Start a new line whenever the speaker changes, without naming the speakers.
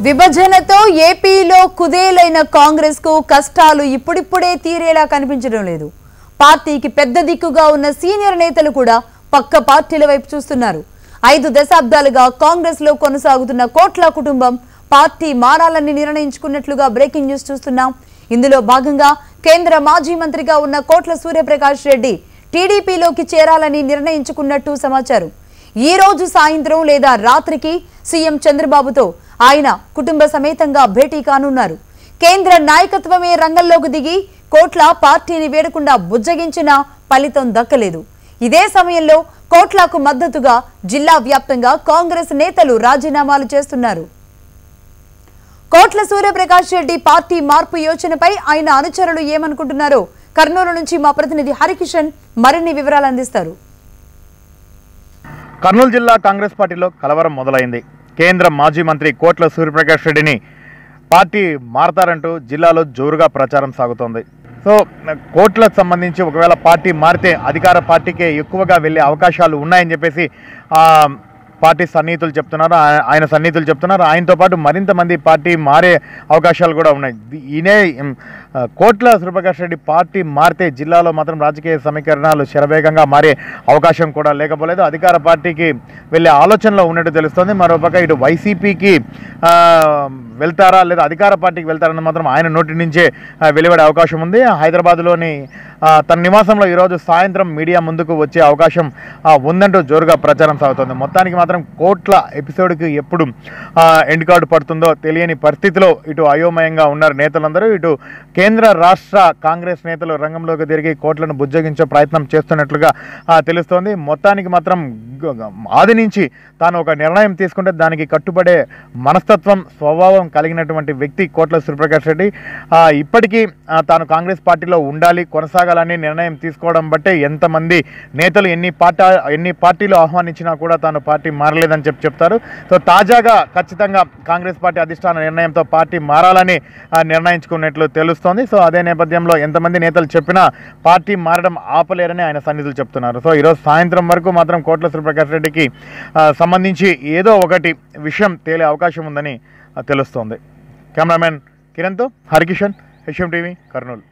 విభజనతో ఏపీలో కుదేలైన కాంగ్రెస్ కు కష్టాలు ఇప్పుడిప్పుడే తీరేలా కనిపించడం లేదు. పార్టీకి పెద్ద దిక్కుగా ఉన్న సీనియర్ నేతలు కూడా పక్క పార్టీల వైపు చూస్తున్నారు. 5 దశాబ్దాలుగా కాంగ్రెస్ లో కొనసాగుతున్న కోట్ల కుటుంబం పార్టీ మారాలని నిర్ణయించుకున్నట్లుగా బ్రేకింగ్ న్యూస్ చూస్తున్నాం. ఇందులో భాగంగా కేంద్ర మాజీ మంత్రిగా ఉన్న కోట్ల సూర్యప్రకాష్ రెడ్డి టీడీపీలోకి చేరాలని నిర్ణయించుకున్నట్టు సమాచారం. ఈ రోజు సాయంత్రం లేదా రాత్రికి సీఎం చంద్రబాబుతో ఆయన కుటుంబ సమేతంగా భేటీ కానున్నారు. కేంద్ర నాయకత్వమే రంగంలోకి దిగి కోట్ల పార్టీని వేడకుండా బుజ్జగించిన ఫలితం దక్కలేదు. ఇదే సమయంలో కోట్లకు మద్దతుగా జిల్లా వ్యాప్తంగా కాంగ్రెస్ నేతలు రాజీనామాలు చేస్తున్నారు. కోట్ల సూర్యప్రకాష్ రెడ్డి పార్టీ మార్పు యోచనపై ఆయన అనుచరులు ఏమనుకుంటున్నారో కర్నూలు నుంచి మా ప్రతినిధి హరికిషన్ మరిన్ని వివరాలు అందిస్తారు.
కర్నూలు జిల్లా కాంగ్రెస్ పార్టీలో కలవరం మొదలైంది. కేంద్ర మాజీ మంత్రి కోట్ల సూర్యప్రకాష్ రెడ్డిని పార్టీ మారతారంటూ జిల్లాలో జోరుగా ప్రచారం సాగుతోంది. సో కోట్లకు సంబంధించి ఒకవేళ పార్టీ మారితే అధికార పార్టీకే ఎక్కువగా వెళ్ళే అవకాశాలు ఉన్నాయని చెప్పేసి పార్టీ సన్నిహితులు చెప్తున్నారు, ఆయన సన్నిహితులు చెప్తున్నారు. ఆయనతో పాటు మరింత మంది పార్టీ మారే అవకాశాలు కూడా ఉన్నాయి. ఈయనే కోట్ల సూర్యప్రకాష్ రెడ్డి పార్టీ మారితే జిల్లాలో మాత్రం రాజకీయ సమీకరణాలు శరవేగంగా మారే అవకాశం కూడా లేకపోలేదు. అధికార పార్టీకి వెళ్ళే ఆలోచనలో ఉన్నట్టు తెలుస్తుంది. మరోపక్క ఇటు వైసీపీకి వెళ్తారా లేదా అధికార పార్టీకి వెళ్తారని మాత్రం ఆయన నోటి నుంచే వెలువడే అవకాశం ఉంది. హైదరాబాద్లోని తన నివాసంలో ఈరోజు సాయంత్రం మీడియా ముందుకు వచ్చే అవకాశం ఉందంటూ జోరుగా ప్రచారం సాగుతుంది. మొత్తానికి మాత్రం కోట్ల ఎపిసోడ్కి ఎప్పుడు ఎండ్ కార్డు పడుతుందో తెలియని పరిస్థితిలో ఇటు అయోమయంగా ఉన్నారు నేతలందరూ. ఇటు కేంద్ర రాష్ట్ర కాంగ్రెస్ నేతలు రంగంలోకి తిరిగి కోట్లను బుజ్జగించే ప్రయత్నం చేస్తున్నట్లుగా తెలుస్తోంది. మొత్తానికి మాత్రం ఆది నుంచి తాను ఒక నిర్ణయం తీసుకుంటే దానికి కట్టుబడే మనస్తత్వం స్వభావం కలిగినటువంటి వ్యక్తి కోట్ల సూర్యప్రకాష్ రెడ్డి. ఇప్పటికీ తాను కాంగ్రెస్ పార్టీలో ఉండాలి కొనసాగాలని నిర్ణయం తీసుకోవడం బట్టే ఎంతమంది నేతలు ఎన్ని పార్టీలు ఆహ్వానించినా కూడా తాను పార్టీ మారలేదని చెప్తారు. సో తాజాగా ఖచ్చితంగా కాంగ్రెస్ పార్టీ అధిష్టాన నిర్ణయంతో పార్టీ మారాలని నిర్ణయించుకున్నట్లు తెలుస్తోంది. సో అదే నేపథ్యంలో ఎంతమంది నేతలు చెప్పినా పార్టీ మారడం ఆపలేరని ఆయన సన్నిధులు చెప్తున్నారు. సో ఈరోజు సాయంత్రం వరకు మాత్రం కోట్ల సూర్యప్రకాష్ రెడ్డికి సంబంధించి ఏదో ఒకటి విషయం తేలే అవకాశం ఉందని తెలుస్తోంది. కెమెరామెన్ కిరణ్తో హరికిషన్, హెచ్ఎం టీవీ, కర్నూలు.